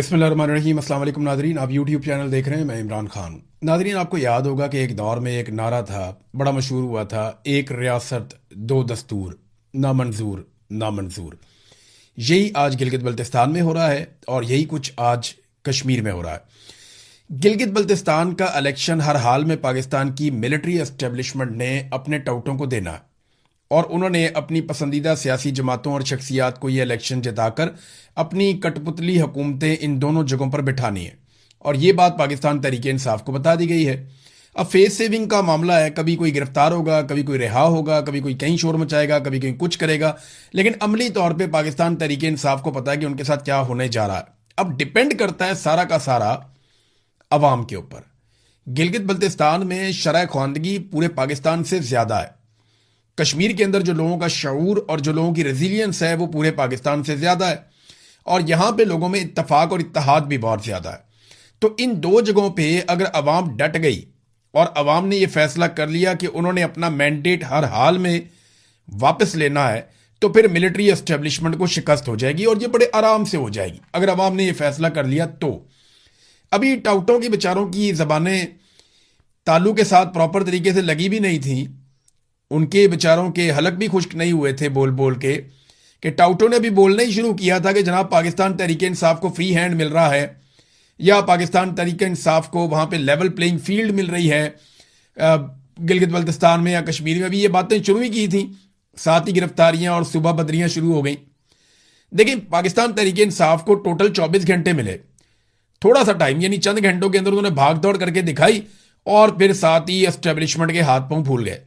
बिस्मिल्लाहिर्रहमानिर्रहीम। अस्सलाम वालेकुम नादरीन, आप यूट्यूब चैनल देख रहे हैं। मैं इमरान खान। नादरीन, आपको याद होगा कि एक दौर में एक नारा था, बड़ा मशहूर हुआ था, एक रियासत दो दस्तूर, ना मंजूर ना मंजूर। यही आज गिलगित बल्तिस्तान में हो रहा है और यही कुछ आज कश्मीर में हो रहा है। गिलगित बल्तिस्तान का इलेक्शन हर हाल में पाकिस्तान की मिलिट्री एस्टेब्लिशमेंट ने अपने टाउटों को देना है और उन्होंने अपनी पसंदीदा सियासी जमातों और शख्सियात को ये इलेक्शन जिताकर अपनी कठपुतली हुकूमतें इन दोनों जगहों पर बिठानी है। और ये बात पाकिस्तान तहरीक इंसाफ को बता दी गई है। अब फेस सेविंग का मामला है, कभी कोई गिरफ्तार होगा, कभी कोई रिहा होगा, कभी कोई कहीं शोर मचाएगा, कभी कहीं कुछ करेगा, लेकिन अमली तौर पर पाकिस्तान तहरीक इंसाफ को पता है कि उनके साथ क्या होने जा रहा है। अब डिपेंड करता है सारा का सारा अवाम के ऊपर। गिलगित बल्तिस्तान में शरह ख्वानदगी पूरे पाकिस्तान से ज्यादा है। कश्मीर के अंदर जो लोगों का शऊर और जो लोगों की रेजिलियंस है वो पूरे पाकिस्तान से ज्यादा है और यहां पे लोगों में इत्तफाक और इत्तेहाद भी बहुत ज्यादा है। तो इन दो जगहों पे अगर अवाम डट गई और अवाम ने यह फैसला कर लिया कि उन्होंने अपना मैंडेट हर हाल में वापस लेना है, तो फिर मिलिट्री एस्टेब्लिशमेंट को शिकस्त हो जाएगी और ये बड़े आराम से हो जाएगी अगर अवाम ने यह फैसला कर लिया तो। अभी टाउटों की बेचारों की जबानें तालू के साथ प्रॉपर तरीके से लगी भी नहीं थी, उनके बेचारों के हलक भी खुश्क नहीं हुए थे बोल बोल के कि टाउटों ने भी बोलना ही शुरू किया था कि जनाब पाकिस्तान तहरीक इंसाफ को फ्री हैंड मिल रहा है या पाकिस्तान तहरीक इंसाफ को वहां पे लेवल प्लेइंग फील्ड मिल रही है। गिलगित बल्तिस्तान में या कश्मीर में भी ये बातें शुरू ही की थी, साथ ही गिरफ्तारियां और सुबह बदरियां शुरू हो गई। देखिए, पाकिस्तान तहरीक इंसाफ को टोटल 24 घंटे मिले, थोड़ा सा टाइम यानी चंद घंटों के अंदर उन्होंने भाग दौड़ करके दिखाई और फिर साथ ही एस्टेब्लिशमेंट के हाथ पांव फूल गए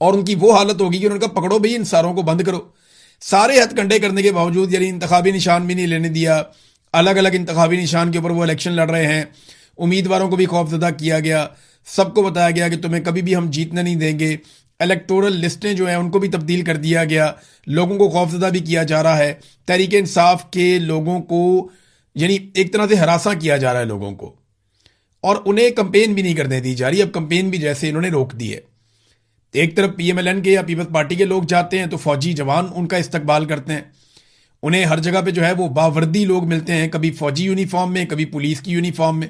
और उनकी वो हालत होगी कि उन्होंने कहा पकड़ो भाई इन सारों को बंद करो। सारे हथकंडे करने के बावजूद, यानी इंतखाबी निशान भी नहीं लेने दिया, अलग अलग इंतखाबी निशान के ऊपर वो इलेक्शन लड़ रहे हैं, उम्मीदवारों को भी खौफजदा किया गया, सबको बताया गया कि तुम्हें कभी भी हम जीतने नहीं देंगे। इलेक्टोरल लिस्टें जो हैं उनको भी तब्दील कर दिया गया, लोगों को खौफजदा भी किया जा रहा है, तहरीक इंसाफ के लोगों को यानी एक तरह से हरासा किया जा रहा है लोगों को, और उन्हें कंपेन भी नहीं करने दी जा रही। अब कंपेन भी जैसे इन्होंने रोक दी है। एक तरफ पीएमएलएन के या पीपल्स पार्टी के लोग जाते हैं तो फौजी जवान उनका इस्तकबाल करते हैं, उन्हें हर जगह पे जो है वो बावर्दी लोग मिलते हैं, कभी फौजी यूनिफॉर्म में, कभी पुलिस की यूनिफॉर्म में,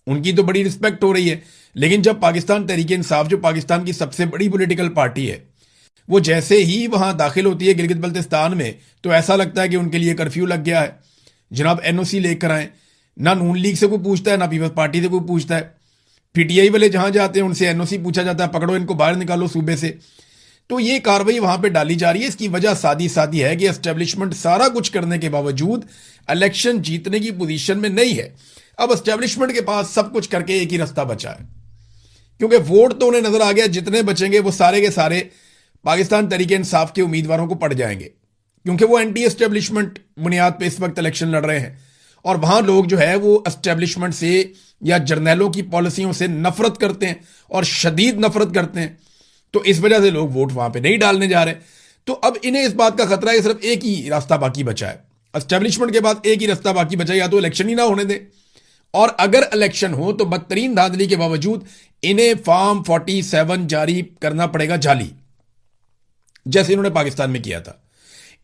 उनकी तो बड़ी रिस्पेक्ट हो रही है। लेकिन जब पाकिस्तान तहरीक इंसाफ, जो पाकिस्तान की सबसे बड़ी पॉलिटिकल पार्टी है, वो जैसे ही वहां दाखिल होती है गिलगित बल्तिस्तान में, तो ऐसा लगता है कि उनके लिए कर्फ्यू लग गया है, जनाब एनओसी लेकर आए। ना नून लीग से कोई पूछता है, ना पीपल्स पार्टी से कोई पूछता है। पीटीआई वाले जहां जाते हैं उनसे एनओसी पूछा जाता है, पकड़ो इनको बाहर निकालो सूबे से। तो ये कार्रवाई वहां पे डाली जा रही है। इसकी वजह सादी सादी है कि एस्टेब्लिशमेंट सारा कुछ करने के बावजूद इलेक्शन जीतने की पोजीशन में नहीं है। अब एस्टेब्लिशमेंट के पास सब कुछ करके एक ही रास्ता बचा है, क्योंकि वोट तो उन्हें नजर आ गया जितने बचेंगे वो सारे के सारे पाकिस्तान तहरीक इंसाफ के उम्मीदवारों को पड़ जाएंगे, क्योंकि वो एंटी एस्टेब्लिशमेंट बुनियाद पर इस वक्त इलेक्शन लड़ रहे हैं और वहां लोग जो है वो एस्टेब्लिशमेंट से या जर्नैलों की पॉलिसियों से नफरत करते हैं और शदीद नफरत करते हैं। तो इस वजह से लोग वोट वहां पे नहीं डालने जा रहे। तो अब इन्हें इस बात का खतरा है कि सिर्फ एक ही रास्ता बाकी बचा है, एस्टेब्लिशमेंट के बाद एक ही रास्ता बाकी बचा है, या तो इलेक्शन ही ना होने दें, और अगर इलेक्शन हो तो बदतरीन धांधली के बावजूद इन्हें फॉर्म 47 जारी करना पड़ेगा जाली, जैसे इन्होंने पाकिस्तान में किया था।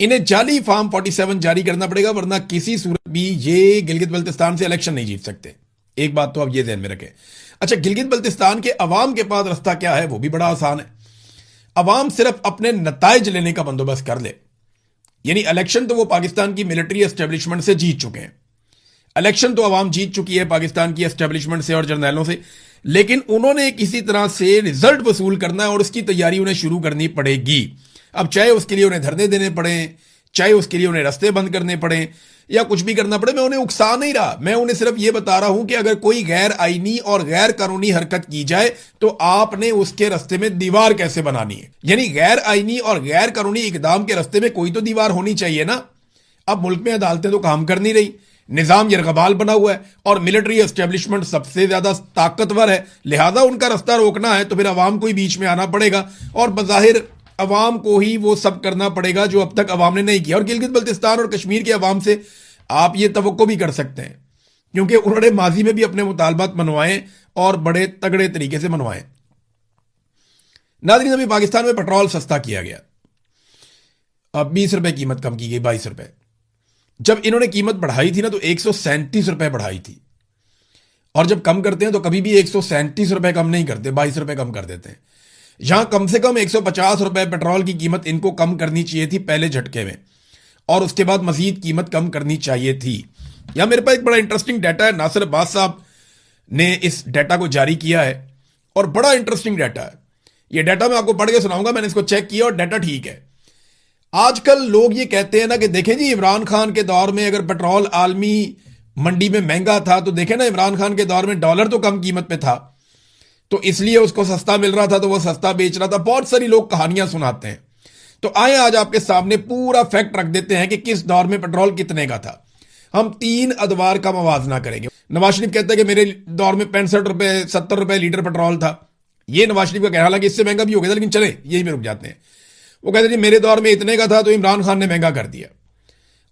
इन्हें जाली फॉर्म 47 जारी करना पड़ेगा, वरना किसी सूरत भी ये गिलगित बल्तिस्तान से इलेक्शन नहीं जीत सकते। एक बात तो आप ये ध्यान में रखें। अच्छा, गिलगित बल्तिस्तान के अवाम के पास रास्ता क्या है? वो भी बड़ा आसान है। अवाम सिर्फ अपने नताइज लेने का बंदोबस्त कर ले, यानी इलेक्शन तो वो पाकिस्तान की मिलिट्री एस्टेब्लिशमेंट से जीत चुके हैं, इलेक्शन तो अवाम जीत चुकी है पाकिस्तान की एस्टेब्लिशमेंट से और जर्नैलों से, लेकिन उन्होंने किसी तरह से रिजल्ट वसूल करना है और उसकी तैयारी उन्हें शुरू करनी पड़ेगी। अब चाहे उसके लिए उन्हें धरने देने पड़े, चाहे उसके लिए उन्हें रास्ते बंद करने पड़े, या कुछ भी करना पड़े, मैं उन्हें उकसा नहीं रहा, मैं उन्हें सिर्फ यह बता रहा हूं कि अगर कोई गैर आईनी और गैर कानूनी हरकत की जाए तो आपने उसके रास्ते में दीवार कैसे बनानी है। यानी गैर आईनी और गैर कानूनी इकदाम के रास्ते में कोई तो दीवार होनी चाहिए ना। अब मुल्क में अदालतें तो काम कर नहीं रही, निजाम यरगबाल बना हुआ है और मिलिट्री एस्टेब्लिशमेंट सबसे ज्यादा ताकतवर है, लिहाजा उनका रास्ता रोकना है तो फिर अवाम को ही बीच में आना पड़ेगा और बज़ाहिर अवाम को ही वो सब करना पड़ेगा जो अब तक अवाम ने नहीं किया। और गिलगित बल्तिस्तान और कश्मीर के अवाम से आप ये तवक्को भी कर सकते हैं, क्योंकि उन्होंने माजी में भी अपने मुतालबात मनवाए और बड़े तगड़े तरीके से मनवाए। नाज़रीन, अभी पाकिस्तान में पेट्रोल सस्ता किया गया, अब 20 रुपए कीमत कम की गई, 22 रुपए। जब इन्होंने कीमत बढ़ाई थी ना तो 137 रुपए बढ़ाई थी, और जब कम करते हैं तो कभी भी 137 रुपए कम नहीं करते, 22 रुपए कम कर देते हैं। यहां कम से कम 150 रुपए पेट्रोल की कीमत इनको कम करनी चाहिए थी पहले झटके में, और उसके बाद मजीद कीमत कम करनी चाहिए थी। यहां मेरे पास एक बड़ा इंटरेस्टिंग डाटा है, नासिर अब्बास साहब ने इस डाटा को जारी किया है और बड़ा इंटरेस्टिंग डाटा है। यह डाटा मैं आपको पढ़ के सुनाऊंगा, मैंने इसको चेक किया और डाटा ठीक है। आजकल लोग ये कहते हैं ना कि देखें जी, इमरान खान के दौर में अगर पेट्रोल आलमी मंडी में महंगा था तो देखें ना, इमरान खान के दौर में डॉलर तो कम कीमत पे था तो इसलिए उसको सस्ता मिल रहा था तो वो सस्ता बेच रहा था। बहुत सारी लोग कहानियां सुनाते हैं। तो आए आज आपके सामने पूरा फैक्ट रख देते हैं कि किस दौर में पेट्रोल कितने का था। हम 3 अदवार का मवाजना करेंगे। नवाज शरीफ कहते हैं कि मेरे दौर में 65 रुपए 70 रुपए लीटर पेट्रोल था। ये नवाज शरीफ का कहना, हालांकि इससे महंगा भी हो गया था, लेकिन चले यही में रुक जाते हैं। वो कहते हैं जी मेरे दौर में इतने का था तो इमरान खान ने महंगा कर दिया,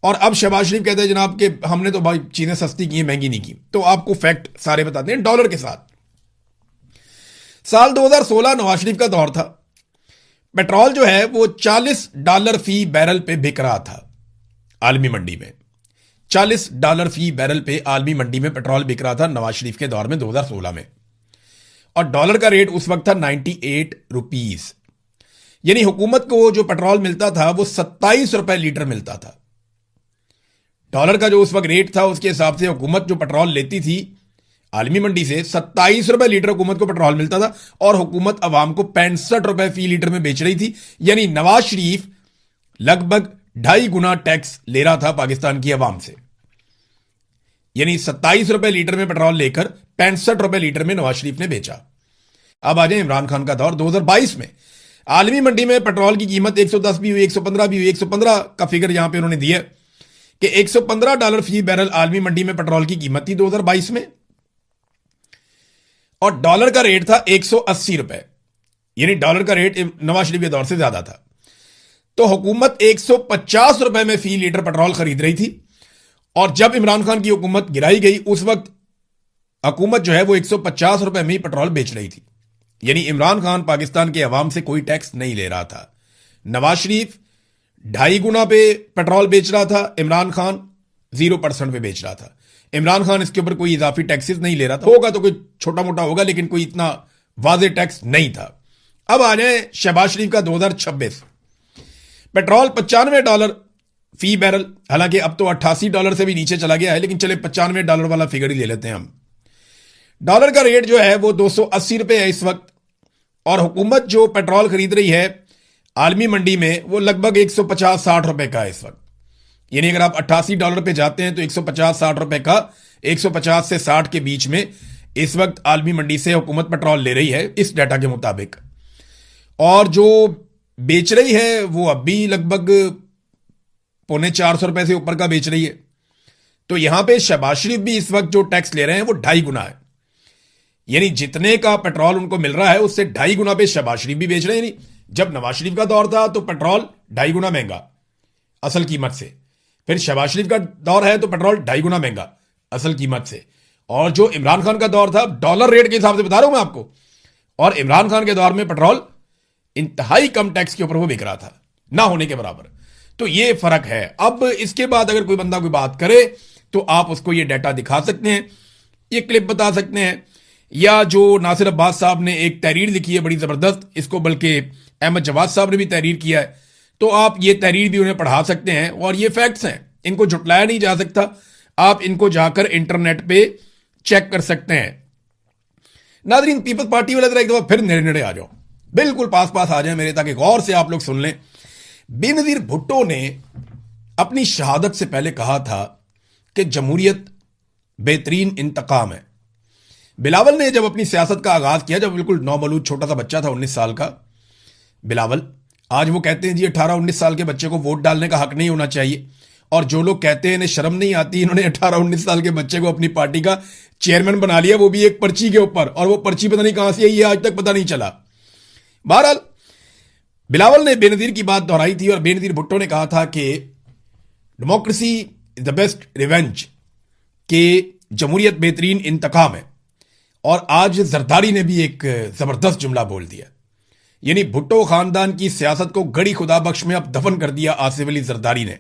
और अब शहबाज शरीफ कहते हैं जनाब कि हमने तो भाई चीजें सस्ती की, महंगी नहीं की। तो आपको फैक्ट सारे बताते हैं डॉलर के साथ। साल 2016 नवाज शरीफ का दौर था। पेट्रोल जो है वो $40 फी बैरल पे बिक रहा था आलमी मंडी में। $40 फी बैरल पे आलमी मंडी में पेट्रोल बिक रहा था नवाज शरीफ के दौर में 2016 में, और डॉलर का रेट उस वक्त था 98 रुपीज। यानी हुकूमत को जो पेट्रोल मिलता था वो 27 रुपए लीटर मिलता था। डॉलर का जो उस वक्त रेट था उसके हिसाब से हुकूमत जो पेट्रोल लेती थी आलमी मंडी से 27 रुपए लीटर हुकूमत को पेट्रोल मिलता था, और हुकूमत अवाम को 65 रुपए फी लीटर में बेच रही थी। यानी नवाज शरीफ लगभग 2.5 गुना टैक्स ले रहा था पाकिस्तान की अवाम से। यानी 27 रुपए लीटर में पेट्रोल लेकर 65 रुपए लीटर में नवाज शरीफ ने बेचा। अब आ जाए इमरान खान का दौर 2022 में। आलमी मंडी में पेट्रोल की कीमत 110 भी हुई, 115 भी हुई। 115 का फिगर यहां पे उन्होंने दिया कि $115 फी बैरल आलमी मंडी में पेट्रोल की कीमत थी 2022 में, और डॉलर का रेट था 180 रुपए। यानी डॉलर का रेट नवाज शरीफ के दौर से ज्यादा था। तो हुकूमत 150 रुपए में फी लीटर पेट्रोल खरीद रही थी, और जब इमरान खान की हुकूमत गिराई गई उस वक्त हुकूमत जो है वो 150 रुपए में ही पेट्रोल बेच रही थी। यानी इमरान खान पाकिस्तान के अवाम से कोई टैक्स नहीं ले रहा था। नवाज शरीफ 2.5 गुना पे पेट्रोल बेच रहा था, इमरान खान 0% पे बेच रहा था। इमरान खान इसके ऊपर कोई इजाफी टैक्सेस नहीं ले रहा था, होगा तो कोई छोटा मोटा होगा लेकिन कोई इतना वाज़ेह टैक्स नहीं था। अब आ जाए शहबाज शरीफ का 2026। पेट्रोल $95 फी बैरल, हालांकि अब तो $88 से भी नीचे चला गया है, लेकिन चले $95 वाला फिगर ही ले लेते हैं हम। डॉलर का रेट जो है वो 280 रुपए है इस वक्त, और हुकूमत जो पेट्रोल खरीद रही है आलमी मंडी में वो लगभग 150-60 रुपए का है इस वक्त। यानी अगर आप $88 पे जाते हैं तो 150-60 रुपए का, 150 से 60 के बीच में इस वक्त आलमी मंडी से हुकूमत पेट्रोल ले रही है इस डाटा के मुताबिक। और जो बेच रही है वो अब भी लगभग $450 रुपए से ऊपर का बेच रही है। तो यहां पे शहबाज शरीफ भी इस वक्त जो टैक्स ले रहे हैं वो 2.5 गुना है। यानी जितने का पेट्रोल उनको मिल रहा है उससे 2.5 गुना पे शहबाज शरीफ भी बेच रहे हैं। यानी जब नवाज शरीफ का दौर था तो पेट्रोल 2.5 गुना महंगा असल कीमत से, फिर शहबाज शरीफ का दौर है तो पेट्रोल 2.5 गुना महंगा असल कीमत से, और जो इमरान खान का दौर था डॉलर रेट के हिसाब से बता रहा हूं मैं आपको, और इमरान खान के दौर में पेट्रोल इंतहाई कम टैक्स के ऊपर वो बिक रहा था, ना होने के बराबर। तो ये फर्क है। अब इसके बाद अगर कोई बंदा कोई बात करे तो आप उसको ये डाटा दिखा सकते हैं, ये क्लिप बता सकते हैं, या जो नासिर अब्बास साहब ने एक तहरीर लिखी है बड़ी जबरदस्त, इसको बल्कि अहमद जवाद साहब ने भी तहरीर किया है, तो आप ये तहरीर भी उन्हें पढ़ा सकते हैं। और ये फैक्ट्स हैं, इनको झुटलाया नहीं जा सकता। आप इनको जाकर इंटरनेट पे चेक कर सकते हैं। नादरीन, पीपल्स पार्टी वाले जरा एक दफा फिर नेड़े नेड़े आ जाओ, बिल्कुल पास पास आ जाए मेरे, ताकि गौर से आप लोग सुन लें। बेनजीर भुट्टो ने अपनी शहादत से पहले कहा था कि जमहूरियत बेहतरीन इंतकाम है। बिलावल ने जब अपनी सियासत का आगाज किया, जब बिल्कुल नौमौलूद छोटा सा बच्चा था 19 साल का बिलावल, आज वो कहते हैं जी 18-19 साल के बच्चे को वोट डालने का हक नहीं होना चाहिए, और जो लोग कहते हैं इन्हें शर्म नहीं आती, इन्होंने 18-19 साल के बच्चे को अपनी पार्टी का चेयरमैन बना लिया, वो भी एक पर्ची के ऊपर, और वो पर्ची पता नहीं कहां से आई है, आज तक पता नहीं चला। बहरहाल बिलावल ने बेनजीर की बात दोहराई थी, और बेनजीर भुट्टो ने कहा था कि democracy is the best revenge, के जमहूरियत बेहतरीन इंतकाम है। और आज जरदारी ने भी एक जबरदस्त जुमला बोल दिया, यानी भुट्टो खानदान की सियासत को गड़ी खुदा बख्श में अब दफन कर दिया आसिफ अली जरदारी ने।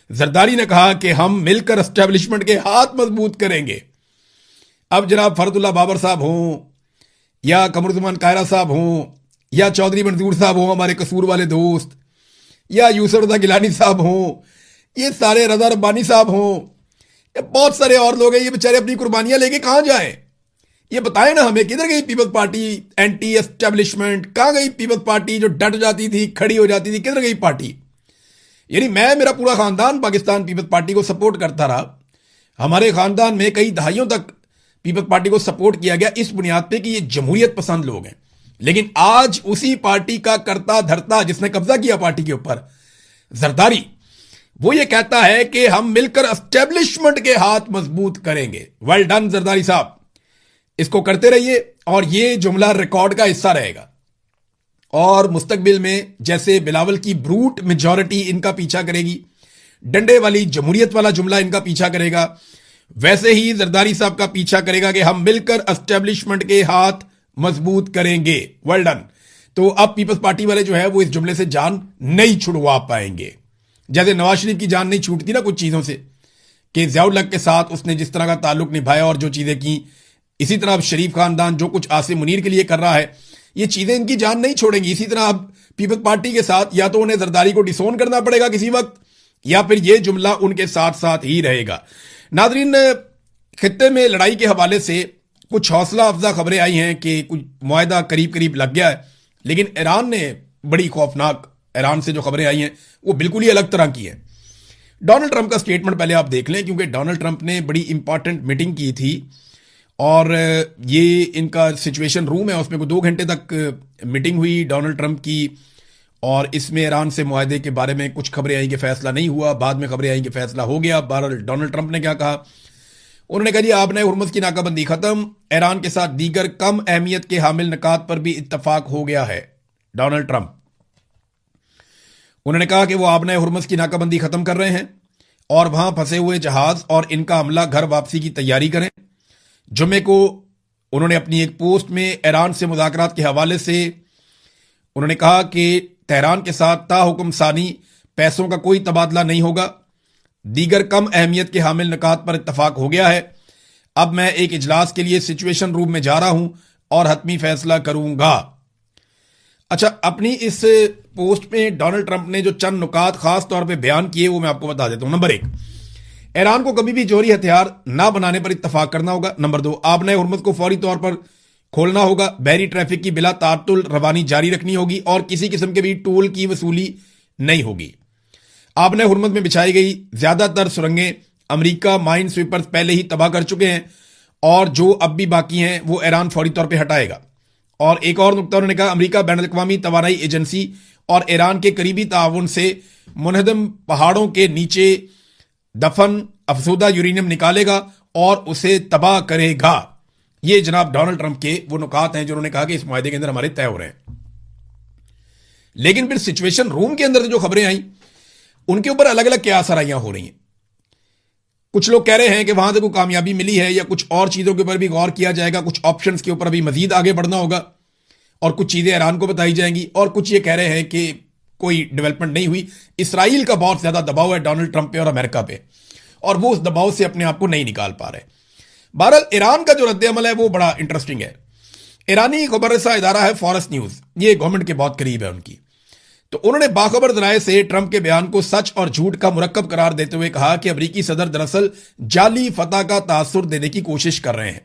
जरदारी ने कहा कि हम मिलकर एस्टेब्लिशमेंट के हाथ मजबूत करेंगे। अब जनाब फरदुल्ला बाबर साहब हों या कमरुज़्ज़मान कायरा साहब हों या चौधरी मंजूर साहब हों, हमारे कसूर वाले दोस्त, या यूसुफ रज़ा गिलानी साहब हों, ये सारे रज़ा रब्बानी साहब हों, या बहुत सारे और लोग हैं, ये बेचारे अपनी कुर्बानियां लेके कहां जाएं? ये बताएं ना हमें, किधर गई पीपल्स पार्टी एंटी एस्टेब्लिशमेंट? कहां गई पीपल्स पार्टी जो डट जाती थी, खड़ी हो जाती थी? किधर गई पार्टी? यानी मेरा पूरा खानदान पाकिस्तान पीपल्स पार्टी को सपोर्ट करता रहा। हमारे खानदान में कई दहाइयों तक पीपल्स पार्टी को सपोर्ट किया गया इस बुनियाद पे कि ये जमहूरियत पसंद लोग हैं। लेकिन आज उसी पार्टी का करता धरता, जिसने कब्जा किया पार्टी के ऊपर, जरदारी, वो ये कहता है कि हम मिलकर एस्टेब्लिशमेंट के हाथ मजबूत करेंगे। वेल डन जरदारी साहब, इसको करते रहिए और ये जुमला रिकॉर्ड का हिस्सा रहेगा। और मुस्तकबिल में जैसे बिलावल की ब्रूट मेजॉरिटी इनका पीछा करेगी, डंडे वाली जमहूरियत वाला जुमला इनका पीछा करेगा, वैसे ही जरदारी साहब का पीछा करेगा कि हम मिलकर एस्टेब्लिशमेंट के हाथ मजबूत करेंगे। Well done. तो अब पीपल्स पार्टी वाले जो है वो इस जुमले से जान नहीं छुड़वा पाएंगे। जैसे नवाज शरीफ की जान नहीं छूटती ना कुछ चीजों से, कि ज़ियाउल हक के साथ उसने जिस तरह का ताल्लुक निभाया और जो चीजें की, इसी तरह अब शरीफ खानदान जो कुछ आसिम मुनीर के लिए कर रहा है, ये चीजें इनकी जान नहीं छोड़ेंगी। इसी तरह अब पीपल्स पार्टी के साथ या तो उन्हें जरदारी को डिसोन करना पड़ेगा किसी वक्त, या फिर ये जुमला उनके साथ साथ ही रहेगा। नाजरीन, खित्ते में लड़ाई के हवाले से कुछ हौसला अफजा खबरें आई हैं कि कुछ मुआहदा करीब करीब लग गया है, लेकिन ईरान ने बड़ी खौफनाक, ईरान से जो खबरें आई हैं वो बिल्कुल ही अलग तरह की हैं। डोनाल्ड ट्रंप का स्टेटमेंट पहले आप देख लें, क्योंकि डोनाल्ड ट्रंप ने बड़ी इंपॉर्टेंट मीटिंग की थी और ये इनका सिचुएशन रूम है, उसमें कोई 2 घंटे तक मीटिंग हुई डोनाल्ड ट्रंप की, और इसमें ईरान से मुआहदे के बारे में कुछ खबरें आई कि फैसला नहीं हुआ, बाद में खबरें आई कि फैसला हो गया। बहरहाल डोनाल्ड ट्रंप ने क्या कहा, उन्होंने कहा जी आपने हुर्मुज़ की नाकाबंदी खत्म, ईरान के साथ दीगर कम अहमियत के हामिल निकात पर भी इत्तफाक हो गया है। डोनाल्ड ट्रंप, उन्होंने कहा कि वो आपने हुर्मुज़ की नाकाबंदी खत्म कर रहे हैं और वहां फंसे हुए जहाज और इनका हमला घर वापसी की तैयारी करें। जुम्मे को उन्होंने अपनी एक पोस्ट में ईरान से मुज़ाकरात के हवाले से उन्होंने कहा कि तेहरान के साथ ताहुकुम सानी पैसों का कोई तबादला नहीं होगा, दीगर कम अहमियत के हामिल निकात पर इत्तफाक हो गया है। अब मैं एक इजलास के लिए सिचुएशन रूम में जा रहा हूं और हतमी फैसला करूंगा। अच्छा, अपनी इस पोस्ट में डोनाल्ड ट्रंप ने जो चंद नुकात खास तौर पे बयान किए वो मैं आपको बता देता हूं। नंबर 1, ईरान को कभी भी जोहरी हथियार ना बनाने पर इत्तफाक करना होगा। नंबर 2, आपने हुर्मुज़ को फौरी तौर पर खोलना होगा, बहरी ट्रैफिक की बिला तातुल रवानी जारी रखनी होगी और किसी किस्म के भी टोल की वसूली नहीं होगी। आपने हुर्मुज़ में बिछाई गई ज्यादातर सुरंगें अमेरिका माइन स्वीपर्स पहले ही तबाह कर चुके हैं और जो अब भी बाकी हैं वो ईरान फौरी तौर पर हटाएगा। और एक और नुकता उन्होंने कहा, अमेरिका बैनुल-अक़वामी तवानाई एजेंसी और ईरान के करीबी ताउन से मुनहदम पहाड़ों के नीचे दफन अफसुदा यूरेनियम निकालेगा और उसे तबाह करेगा। ये जनाब डोनाल्ड ट्रंप के वो नुकात हैं जो उन्होंने कहा कि इस मुआहदे के अंदर हमारे तय हो रहे हैं। लेकिन फिर सिचुएशन रूम के अंदर जो खबरें आई उनके ऊपर अलग अलग क्या सराइयां हो रही हैं। कुछ लोग कह रहे हैं कि वहां से कोई कामयाबी मिली है या कुछ और चीजों के ऊपर भी गौर किया जाएगा, कुछ ऑप्शंस के ऊपर अभी मजीद आगे बढ़ना होगा और कुछ चीजें ईरान को बताई जाएंगी, और कुछ ये कह रहे हैं कि कोई डेवलपमेंट नहीं हुई। इसराइल का बहुत ज्यादा दबाव है डोनाल्ड ट्रंप पे और अमेरिका पे, और वो उस दबाव से अपने आप को नहीं निकाल पा रहे। बहरहाल ईरान का जो रद्द-ए-अमल है वो बड़ा इंटरेस्टिंग है। ईरानी खबर रसा इदारा है फॉरेस न्यूज, ये गवर्नमेंट के बहुत करीब है उनकी, तो उन्होंने बाखबर जराए से ट्रंप के बयान को सच और झूठ का मुरक्कब करार देते हुए कहा कि अमरीकी सदर दरअसल जाली फतह का तासुर देने की कोशिश कर रहे हैं।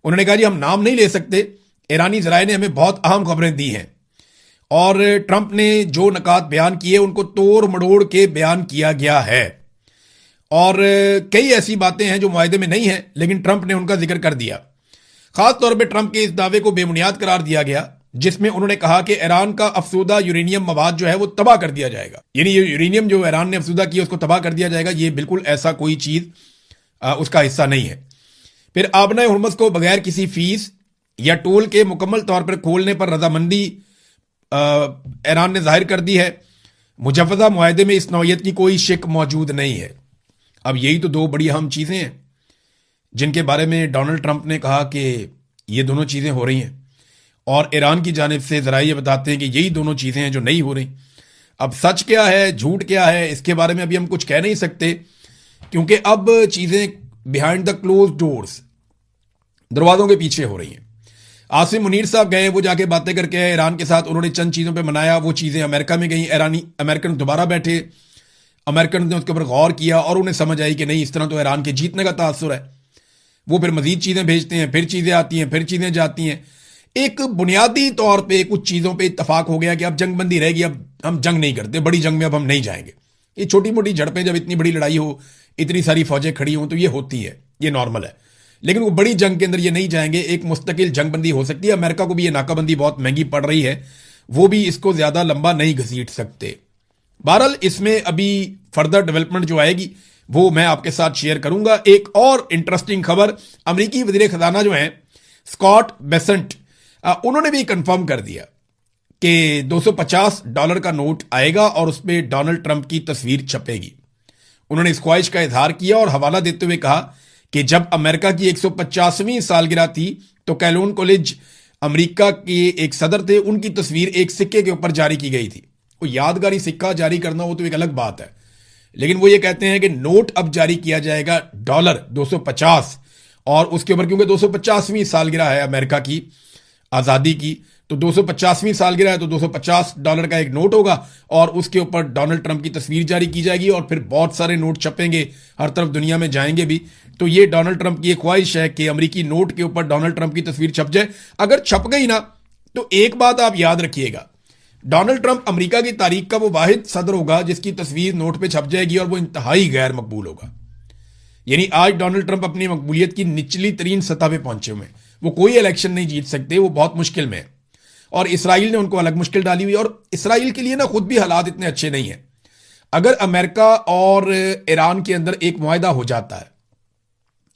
उन्होंने कहा जी हम नाम नहीं ले सकते, ईरानी जराए ने हमें बहुत अहम खबरें दी हैं और ट्रंप ने जो नकात बयान किए उनको तोड़ मड़ोड़ के बयान किया गया है और कई ऐसी बातें हैं जो मुआहदे में नहीं है लेकिन ट्रंप ने उनका जिक्र कर दिया। खास तौर पे ट्रंप के इस दावे को बेबुनियाद करार दिया गया जिसमें उन्होंने कहा कि ईरान का अफसूदा यूरेनियम मवाद जो है वो तबाह कर दिया जाएगा, यानी ये यूरेनियम जो ईरान ने अफसूदा किया उसको तबाह कर दिया जाएगा। ये बिल्कुल ऐसा कोई चीज उसका हिस्सा नहीं है। फिर आबना हुर्मुज़ को बगैर किसी फीस या टोल के मुकम्मल तौर पर खोलने पर रजामंदी ईरान ने जाहिर कर दी है। मुजव्वज़ा मुआहदे में इस नौयत की कोई शिक मौजूद नहीं है। अब यही तो 2 बड़ी अहम चीजें हैं जिनके बारे में डोनाल्ड ट्रंप ने कहा कि ये दोनों चीजें हो रही हैं और ईरान की जानिब से जरा ये बताते हैं कि यही दोनों चीजें हैं जो नहीं हो रही। अब सच क्या है, झूठ क्या है, इसके बारे में अभी हम कुछ कह नहीं सकते, क्योंकि अब चीजें बिहाइंड द क्लोज डोर्स, दरवाजों के पीछे हो रही हैं। आसिम मुनीर साहब गए, वो जाके बातें करके आए ईरान के साथ, उन्होंने चंद चीज़ों पे मनाया, वो चीज़ें अमेरिका में गई, ईरानी अमेरिकन दोबारा बैठे, अमेरिकन ने उसके ऊपर गौर किया और उन्हें समझ आई कि नहीं, इस तरह तो ईरान के जीतने का तासुर है। वो फिर मजीद चीज़ें भेजते हैं, फिर चीज़ें आती हैं, फिर चीज़ें जाती हैं। एक बुनियादी तौर पर कुछ चीज़ों पर इतफाक हो गया कि अब जंगबंदी रहेगी, अब हम जंग नहीं करते, बड़ी जंग में अब हम नहीं जाएंगे। ये छोटी मोटी झड़पें, जब इतनी बड़ी लड़ाई हो, इतनी सारी फौजें खड़ी हों, तो ये होती है, ये नॉर्मल है। लेकिन वो बड़ी जंग के अंदर ये नहीं जाएंगे, एक मुस्तकिल जंगबंदी हो सकती है। अमेरिका को भी ये नाकाबंदी बहुत महंगी पड़ रही है, वो भी इसको ज्यादा लंबा नहीं घसीट सकते। बहरहाल इसमें अभी फर्दर डेवलपमेंट जो आएगी वो मैं आपके साथ शेयर करूंगा। एक और इंटरेस्टिंग खबर, अमेरिकी वजीर खजाना जो है स्कॉट बेसेंट, उन्होंने भी कंफर्म कर दिया कि $250 का नोट आएगा और उसमें डोनाल्ड ट्रंप की तस्वीर छपेगी। उन्होंने इस ख्वाहिश का इजहार किया और हवाला देते हुए कहा कि जब अमेरिका की 150वीं सालगिरह थी तो कैलोन कॉलेज अमेरिका के एक सदर थे, उनकी तस्वीर एक सिक्के के ऊपर जारी की गई थी। वो यादगारी सिक्का जारी करना वो तो एक अलग बात है, लेकिन वो ये कहते हैं कि नोट अब जारी किया जाएगा डॉलर 250, और उसके ऊपर क्योंकि 250वीं सालगिरह है अमेरिका की आज़ादी की, तो 250वीं सालगिरह है तो $250 का एक नोट होगा और उसके ऊपर डोनाल्ड ट्रंप की तस्वीर जारी की जाएगी और फिर बहुत सारे नोट छपेंगे, हर तरफ दुनिया में जाएंगे भी। तो ये डोनाल्ड ट्रंप की एक ख्वाहिश है कि अमेरिकी नोट के ऊपर डोनाल्ड ट्रंप की तस्वीर छप जाए। अगर छप गई ना, तो एक बात आप याद रखिएगा, डोनाल्ड ट्रंप अमेरिका की तारीख का वो वाहिद सदर होगा जिसकी तस्वीर नोट पे छप जाएगी और वो इंतहाई गैर मकबूल होगा। यानी आज डोनाल्ड ट्रंप अपनी मकबूलियत की निचली तरीन सतह पे पहुंचे हुए हैं, वो कोई इलेक्शन नहीं जीत सकते, वो बहुत मुश्किल में है। और इसराइल ने उनको अलग मुश्किल डाली हुई, और इसराइल के लिए ना खुद भी हालात इतने अच्छे नहीं है। अगर अमेरिका और ईरान के अंदर एक मुआहदा हो जाता है,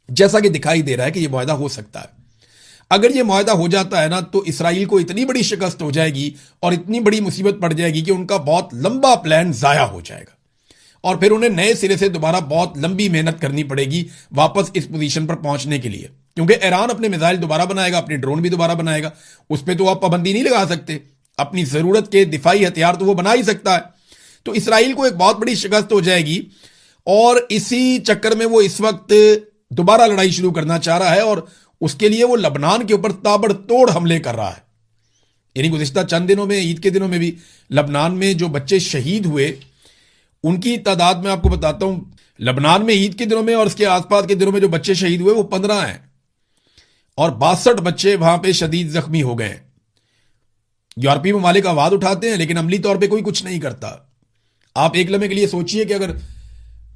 जैसा कि दिखाई दे रहा है कि यह मुआहदा हो सकता है, अगर यह मुआहदा हो जाता है ना, तो इसराइल को इतनी बड़ी शिकस्त हो जाएगी और इतनी बड़ी मुसीबत पड़ जाएगी कि उनका बहुत लंबा प्लान जाया हो जाएगा और फिर उन्हें नए सिरे से दोबारा बहुत लंबी मेहनत करनी पड़ेगी वापस इस पोजीशन पर पहुंचने के लिए, क्योंकि ईरान अपने मिसाइल दोबारा बनाएगा, अपने ड्रोन भी दोबारा बनाएगा। उस पर तो आप पाबंदी नहीं लगा सकते, अपनी जरूरत के दिफाई हथियार तो वो बना ही सकता है। तो इसराइल को एक बहुत बड़ी शिकस्त हो जाएगी और इसी चक्कर में वो इस वक्त दोबारा लड़ाई शुरू करना चाह रहा है और उसके लिए वो लबनान के ऊपर ताबड़तोड़ हमले कर रहा है। यानी गुज़िश्ता चंद दिनों में, ईद के दिनों में भी लबनान में जो बच्चे शहीद हुए उनकी तादाद मैं आपको बताता हूं। लबनान में ईद के दिनों में और उसके आसपास के दिनों में जो बच्चे शहीद हुए वो 15 हैं और 62 बच्चे वहां पे शदीद जख्मी हो गए। यूरोपीय ममालिक आवाज उठाते हैं लेकिन अमली तौर पे कोई कुछ नहीं करता। आप एक लम्हे के लिए सोचिए कि अगर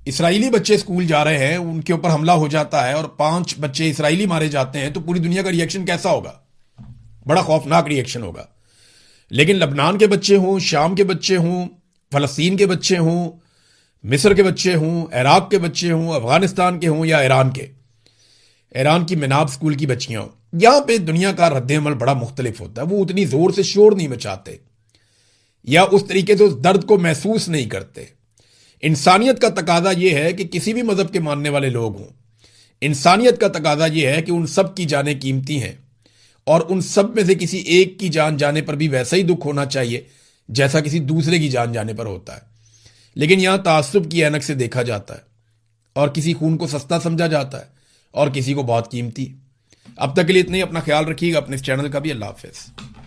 इसराइली बच्चे स्कूल जा रहे हैं, उनके ऊपर हमला हो जाता है और 5 बच्चे इसराइली मारे जाते हैं, तो पूरी दुनिया का रिएक्शन कैसा होगा? बड़ा खौफनाक रिएक्शन होगा। लेकिन लबनान के बच्चे हों, शाम के बच्चे हों, फलस्तीन के बच्चे हों, मिस्र के बच्चे हों, इराक के बच्चे हों, अफगानिस्तान के हों या ईरान की मिनाब स्कूल की बच्चियां हों, यहां पे दुनिया का रद्द-ए-अमल बड़ा मुख्तलिफ होता है। वो उतनी जोर से शोर नहीं मचाते या उस तरीके से उस दर्द को महसूस नहीं करते। इंसानियत का तकाजा यह है कि किसी भी मजहब के मानने वाले लोग हों, इंसानियत का तकाजा यह है कि उन सब की जानें कीमती हैं और उन सब में से किसी एक की जान जाने पर भी वैसा ही दुख होना चाहिए जैसा किसी दूसरे की जान जाने पर होता है। लेकिन यहां तासुब की ऐनक से देखा जाता है और किसी खून को सस्ता समझा जाता है और किसी को बहुत कीमती। अब तक के लिए इतने ही। अपना ख्याल रखिएगा, अपने इस चैनल का भी। अल्लाह हाफिज।